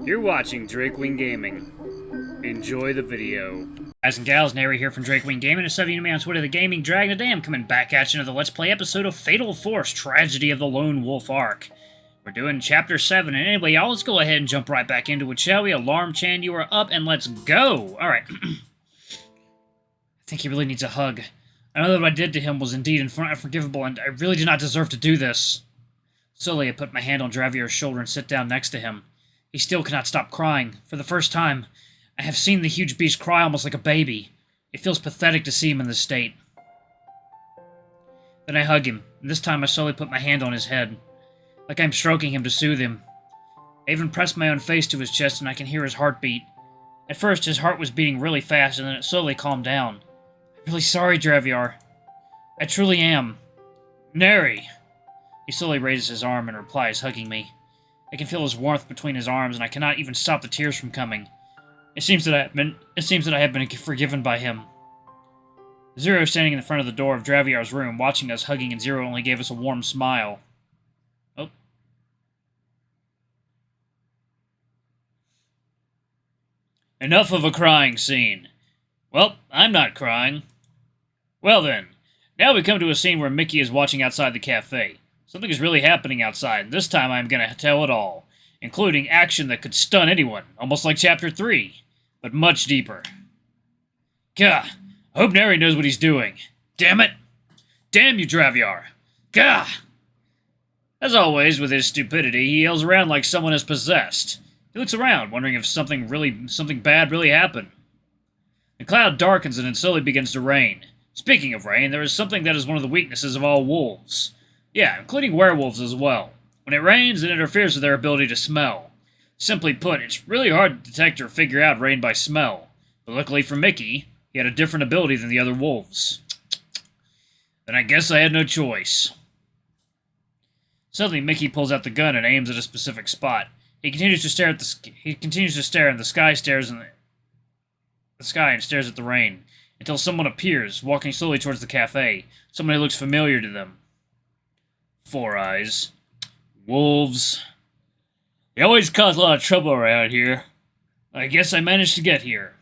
You're watching Drakewing Gaming. Enjoy the video. Guys and gals, Nary here from Drakewing Gaming, and sub you to me on Twitter, the Gaming Dragon a Dam, coming back at you another Let's Play episode of Fatal Force, Tragedy of the Lone Wolf Arc. We're doing Chapter 7, and anyway, y'all, let's go ahead and jump right back into it, shall we? Alarm Chan, you are up, and let's go! Alright. I think he really needs a hug. I know that what I did to him was indeed unforgivable, and I really did not deserve to do this. Slowly, I put my hand on Draviar's shoulder and sit down next to him. He still cannot stop crying. For the first time, I have seen the huge beast cry almost like a baby. It feels pathetic to see him in this state. Then I hug him, and this time I slowly put my hand on his head, like I'm stroking him to soothe him. I even pressed my own face to his chest and I can hear his heartbeat. At first, his heart was beating really fast, and then it slowly calmed down. I'm really sorry, Draviar. I truly am. Nary. He slowly raises his arm and replies, hugging me. I can feel his warmth between his arms, and I cannot even stop the tears from coming. It seems that I have been forgiven by him. Zero, standing in the front of the door of Draviar's room, watching us hugging, and Zero only gave us a warm smile. Oh. Enough of a crying scene. Well, I'm not crying. Well then, now we come to a scene where Micky is watching outside the cafe. Something is really happening outside, and this time I'm gonna tell it all, including action that could stun anyone, almost like Chapter 3, but much deeper. Gah! I hope Nary knows what he's doing. Damn it! Damn you, Draviar! Gah! As always, with his stupidity, he yells around like someone is possessed. He looks around, wondering if something bad really happened. The cloud darkens and it slowly begins to rain. Speaking of rain, there is something that is one of the weaknesses of all wolves. Yeah, including werewolves as well. When it rains, it interferes with their ability to smell. Simply put, it's really hard to detect or figure out rain by smell. But luckily for Micky, he had a different ability than the other wolves. Then I guess I had no choice. Suddenly, Micky pulls out the gun and aims at a specific spot. He continues to stare and the sky stares in the sky and stares at the rain, until someone appears, walking slowly towards the cafe. Someone who looks familiar to them. Four Eyes. Wolves. They always cause a lot of trouble around here. I guess I managed to get here.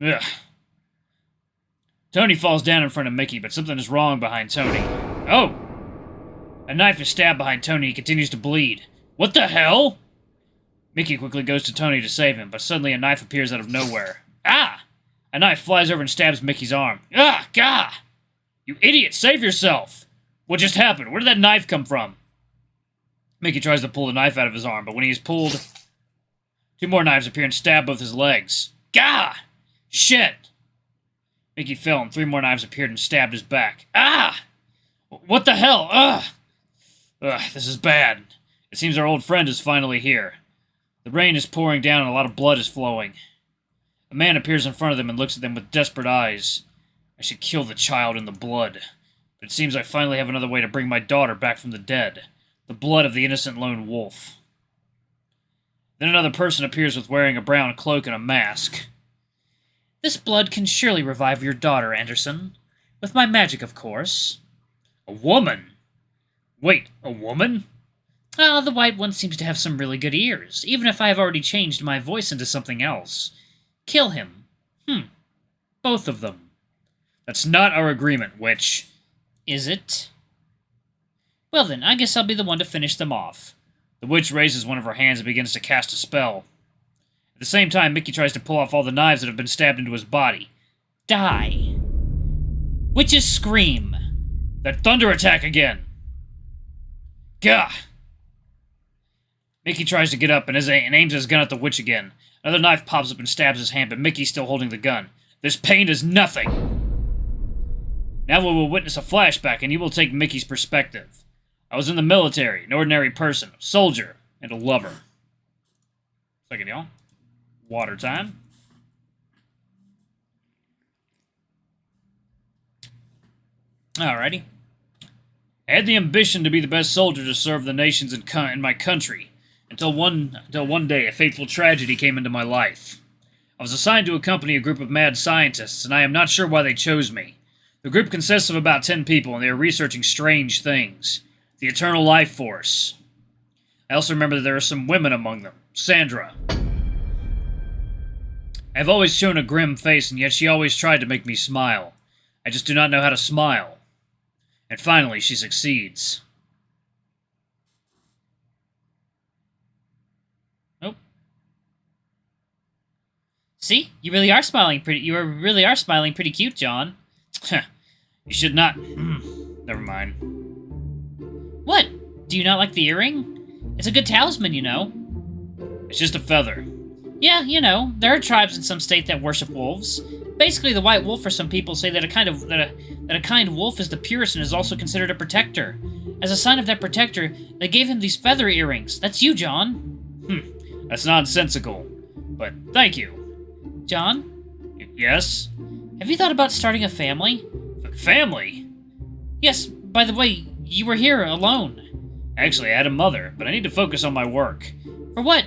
Ugh. Tony falls down in front of Micky, but something is wrong behind Tony. Oh! A knife is stabbed behind Tony. He continues to bleed. What the hell? Micky quickly goes to Tony to save him, but suddenly a knife appears out of nowhere. Ah! A knife flies over and stabs Micky's arm. Ah! Gah! You idiot! Save yourself! What just happened? Where did that knife come from? Micky tries to pull the knife out of his arm, but when he is pulled, two more knives appear and stab both his legs. Gah! Shit! Micky fell, and three more knives appeared and stabbed his back. Ah! What the hell? Ugh! Ugh, this is bad. It seems our old friend is finally here. The rain is pouring down and a lot of blood is flowing. A man appears in front of them and looks at them with desperate eyes. I should kill the child in the blood. But it seems I finally have another way to bring my daughter back from the dead. The blood of the innocent lone wolf. Then another person appears with wearing a brown cloak and a mask. This blood can surely revive your daughter, Anderson. With my magic, of course. A woman? Wait, a woman? Ah, the white one seems to have some really good ears, even if I have already changed my voice into something else. Kill him. Both of them. That's not our agreement, witch. Is it? Well then, I guess I'll be the one to finish them off. The witch raises one of her hands and begins to cast a spell. At the same time, Micky tries to pull off all the knives that have been stabbed into his body. Die. Witches scream. That thunder attack again. Gah! Micky tries to get up and aims his gun at the witch again. Another knife pops up and stabs his hand, but Micky's still holding the gun. This pain is nothing. Now we will witness a flashback, and you will take Micky's perspective. I was in the military, an ordinary person, a soldier, and a lover. Second, y'all. Water time. Alrighty. I had the ambition to be the best soldier to serve the nations in my country, until one day a fateful tragedy came into my life. I was assigned to accompany a group of mad scientists, and I am not sure why they chose me. The group consists of about 10 people, and they are researching strange things. The eternal life force. I also remember that there are some women among them. Sandra. I have always shown a grim face, and yet she always tried to make me smile. I just do not know how to smile. And finally, she succeeds. Oh. See? You really are smiling pretty... You really are smiling pretty cute, John. You should not... Never mind. What? Do you not like the earring? It's a good talisman, you know. It's just a feather. Yeah, you know, there are tribes in some state that worship wolves. Basically, the white wolf for some people say that a kind wolf is the purest and is also considered a protector. As a sign of that protector, they gave him these feather earrings. That's you, John. That's nonsensical. But thank you. John? Yes? Have you thought about starting a family? Family? Yes, by the way, you were here alone. Actually, I had a mother, but I need to focus on my work. For what?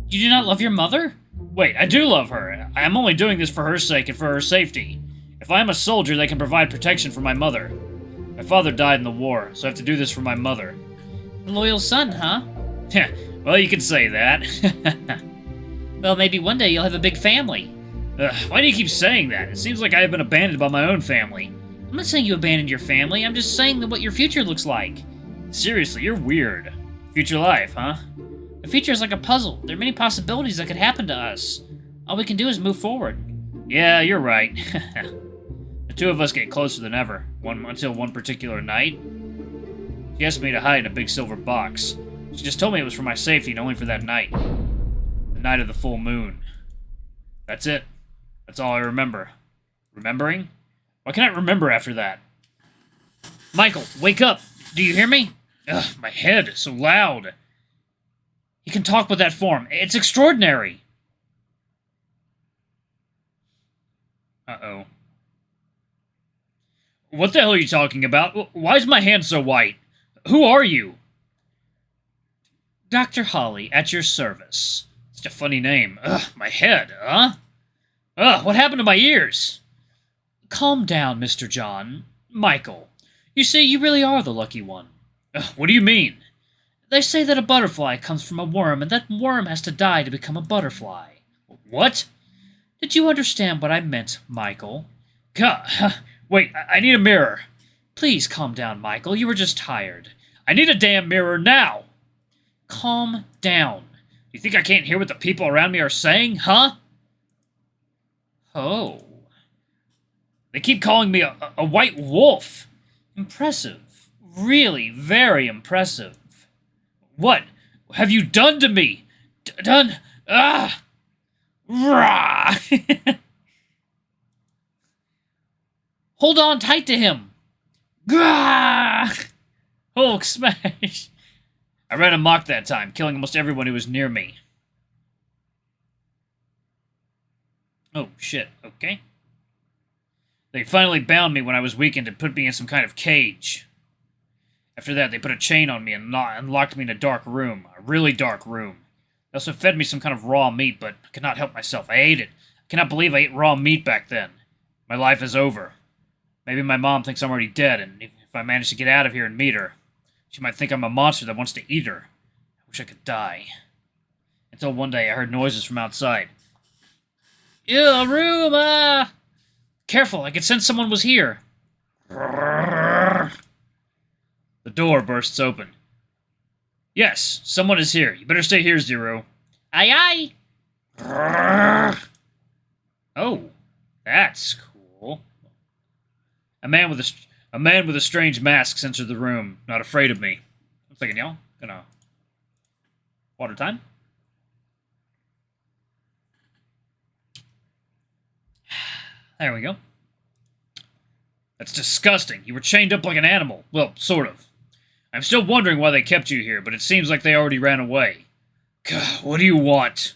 You do not love your mother? Wait, I do love her. I am only doing this for her sake and for her safety. If I am a soldier, they can provide protection for my mother. My father died in the war, so I have to do this for my mother. A loyal son, huh? Well, you can say that. Well, maybe one day you'll have a big family. Why do you keep saying that? It seems like I have been abandoned by my own family. I'm not saying you abandoned your family, I'm just saying that what your future looks like. Seriously, you're weird. Future life, huh? The future is like a puzzle. There are many possibilities that could happen to us. All we can do is move forward. Yeah, you're right. The two of us get closer than ever, until one particular night. She asked me to hide in a big silver box. She just told me it was for my safety and only for that night. The night of the full moon. That's it. That's all I remember. Remembering? Why can't I remember after that? Michael, wake up! Do you hear me? Ugh, my head is so loud. He can talk with that form. It's extraordinary. Uh-oh. What the hell are you talking about? Why is my hand so white? Who are you? Dr. Holly, at your service. Such a funny name. Ugh, my head, huh? Ugh, what happened to my ears? Calm down, Mr. John. Michael, you see, you really are the lucky one. Ugh, what do you mean? They say that a butterfly comes from a worm, and that worm has to die to become a butterfly. What? Did you understand what I meant, Michael? God, wait, I need a mirror. Please calm down, Michael. You were just tired. I need a damn mirror now. Calm down. You think I can't hear what the people around me are saying, huh? Oh. They keep calling me a white wolf. Impressive. Really very impressive. What have you done to me? Done? Ah! Rah! Hold on tight to him. Gah! Hulk smash. I ran amok that time, killing almost everyone who was near me. Oh, shit. Okay. They finally bound me when I was weakened and put me in some kind of cage. After that, they put a chain on me and locked me in a dark room. A really dark room. They also fed me some kind of raw meat, but I could not help myself. I ate it. I cannot believe I ate raw meat back then. My life is over. Maybe my mom thinks I'm already dead, and if I manage to get out of here and meet her, she might think I'm a monster that wants to eat her. I wish I could die. Until one day I heard noises from outside. Ew, a room! Ah! Careful, I could sense someone was here. The door bursts open. Yes, someone is here. You better stay here, Zero. Aye, aye! Oh, that's cool. A man with a strange mask entered the room, not afraid of me. 1 second, y'all. Gonna... Water time? There we go. That's disgusting. You were chained up like an animal. Well, sort of. I'm still wondering why they kept you here, but it seems like they already ran away. God, what do you want?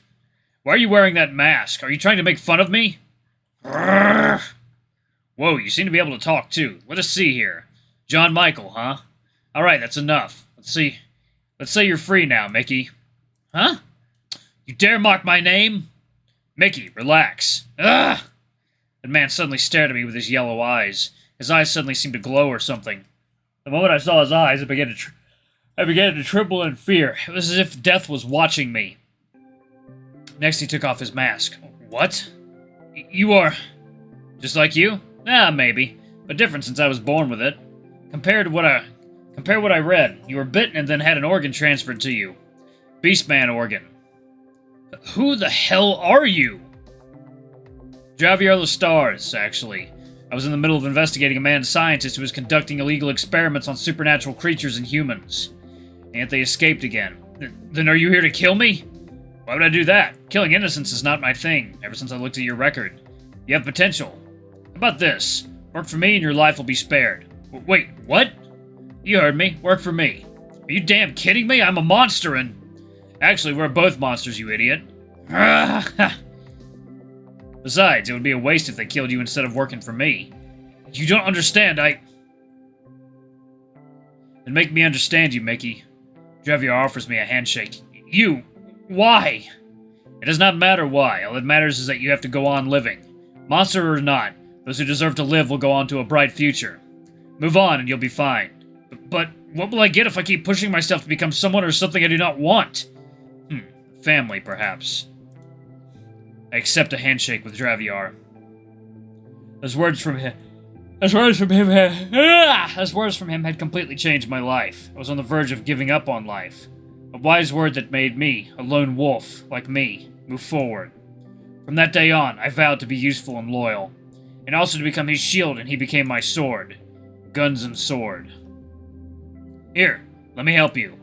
Why are you wearing that mask? Are you trying to make fun of me? Whoa, you seem to be able to talk, too. Let us see here. John Michael, huh? Alright, that's enough. Let's see. Let's say you're free now, Micky. Huh? You dare mock my name? Micky, relax. Ugh! The man suddenly stared at me with his yellow eyes. His eyes suddenly seemed to glow or something. The moment I saw his eyes, it began to I began to tremble in fear. It was as if death was watching me. Next, he took off his mask. What? You are... just like you? Ah, maybe. But different since I was born with it. Compare what I read. You were bitten and then had an organ transferred to you. Beastman organ. Who the hell are you? Draviar the Stars, actually. I was in the middle of investigating a mad scientist who was conducting illegal experiments on supernatural creatures and humans. And yet they escaped again. Then are you here to kill me? Why would I do that? Killing innocents is not my thing, ever since I looked at your record. You have potential. How about this? Work for me and your life will be spared. Wait, what? You heard me. Work for me. Are you damn kidding me? I'm a monster and... Actually, we're both monsters, you idiot. Besides, it would be a waste if they killed you instead of working for me. You don't understand, Then make me understand you, Micky. Draviar offers me a handshake. You? Why? It does not matter why. All that matters is that you have to go on living. Monster or not, those who deserve to live will go on to a bright future. Move on and you'll be fine. But what will I get if I keep pushing myself to become someone or something I do not want? Family, perhaps. I accept a handshake with Draviar. Those words from him had completely changed my life. I was on the verge of giving up on life. A wise word that made me, a lone wolf, like me, move forward. From that day on, I vowed to be useful and loyal, and also to become his shield, and he became my sword. Guns and sword. Here, let me help you.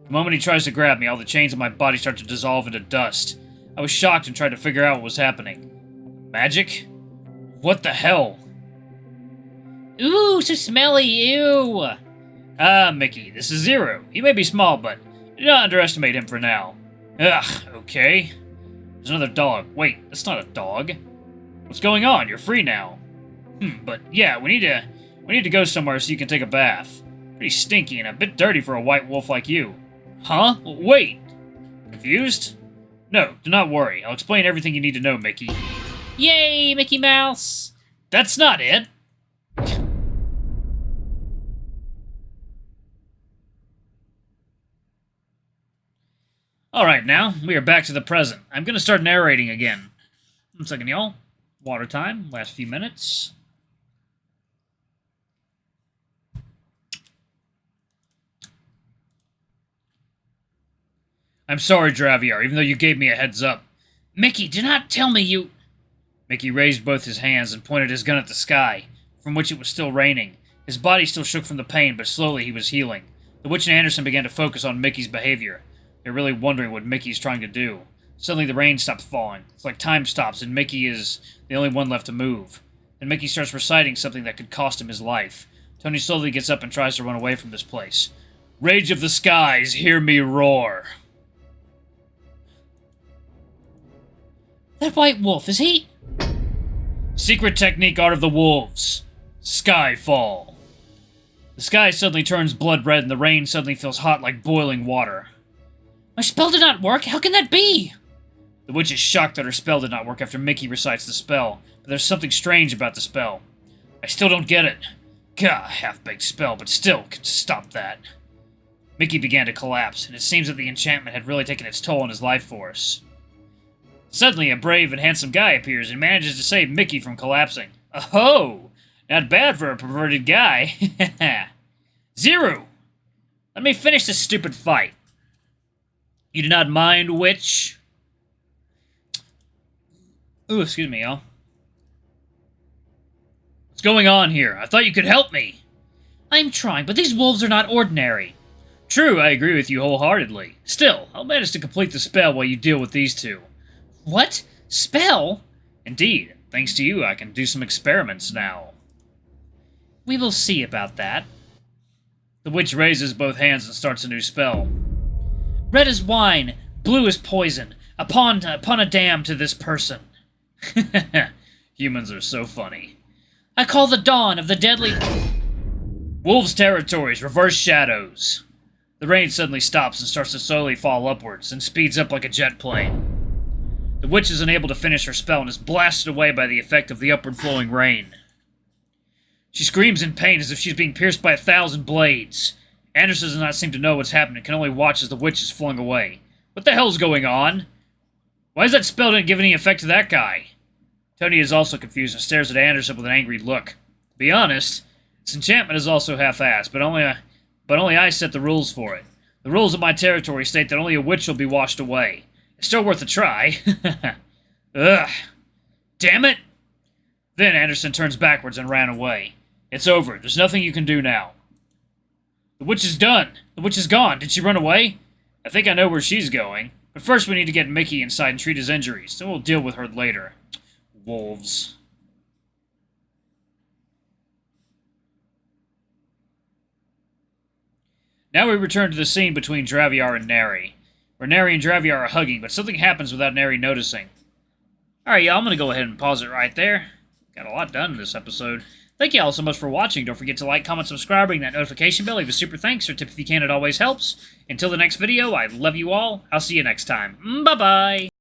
The moment he tries to grab me, all the chains on my body start to dissolve into dust. I was shocked and tried to figure out what was happening. Magic? What the hell? Ooh, so smelly, ew! Micky, this is Zero. He may be small, but do not underestimate him for now. Ugh, okay. There's another dog. Wait, that's not a dog. What's going on? You're free now. But yeah, we need to go somewhere so you can take a bath. Pretty stinky and a bit dirty for a white wolf like you. Huh? Wait. Confused? No, do not worry. I'll explain everything you need to know, Micky. Yay, Mickey Mouse! That's not it! Alright, now, we are back to the present. I'm gonna start narrating again. 1 second, y'all. Water time, last few minutes. I'm sorry, Draviar, even though you gave me a heads up. Micky, do not tell me you... Micky raised both his hands and pointed his gun at the sky, from which it was still raining. His body still shook from the pain, but slowly he was healing. The witch and Anderson began to focus on Micky's behavior. They're really wondering what Micky's trying to do. Suddenly the rain stops falling. It's like time stops and Micky is the only one left to move. Then Micky starts reciting something that could cost him his life. Tony slowly gets up and tries to run away from this place. Rage of the skies, hear me roar. That white wolf, is he? Secret technique, art of the wolves. Skyfall. The sky suddenly turns blood red and the rain suddenly feels hot like boiling water. My spell did not work? How can that be? The witch is shocked that her spell did not work after Micky recites the spell, but there's something strange about the spell. I still don't get it. Gah, half-baked spell, but still, can stop that. Micky began to collapse, and it seems that the enchantment had really taken its toll on his life force. Suddenly, a brave and handsome guy appears and manages to save Micky from collapsing. Oh, not bad for a perverted guy. Zero! Let me finish this stupid fight. You do not mind, witch? Ooh, excuse me, y'all. What's going on here? I thought you could help me. I'm trying, but these wolves are not ordinary. True, I agree with you wholeheartedly. Still, I'll manage to complete the spell while you deal with these two. What? Spell? Indeed. Thanks to you, I can do some experiments now. We will see about that. The witch raises both hands and starts a new spell. Red is wine, blue is poison. Upon a dam to this person. Humans are so funny. I call the dawn of the deadly... Wolves' territories, reverse shadows. The rain suddenly stops and starts to slowly fall upwards, and speeds up like a jet plane. The witch is unable to finish her spell and is blasted away by the effect of the upward flowing rain. She screams in pain as if she's being pierced by 1,000 blades. Anderson does not seem to know what's happening, can only watch as the witch is flung away. What the hell's going on? Why is that spell didn't give any effect to that guy? Tony is also confused and stares at Anderson with an angry look. To be honest, this enchantment is also half-assed, but only I set the rules for it. The rules of my territory state that only a witch will be washed away. It's still worth a try. Ugh. Damn it! Then Anderson turns backwards and ran away. It's over. There's nothing you can do now. The witch is done. The witch is gone. Did she run away? I think I know where she's going. But first we need to get Micky inside and treat his injuries. Then we'll deal with her later. Wolves. Now we return to the scene between Draviar and Neri, where Neri and Draviar are hugging, but something happens without Neri noticing. Alright, y'all, I'm gonna go ahead and pause it right there. Got a lot done in this episode. Thank you all so much for watching. Don't forget to like, comment, subscribe, ring that notification bell, leave a super thanks or tip if you can, it always helps. Until the next video, I love you all. I'll see you next time. Bye-bye!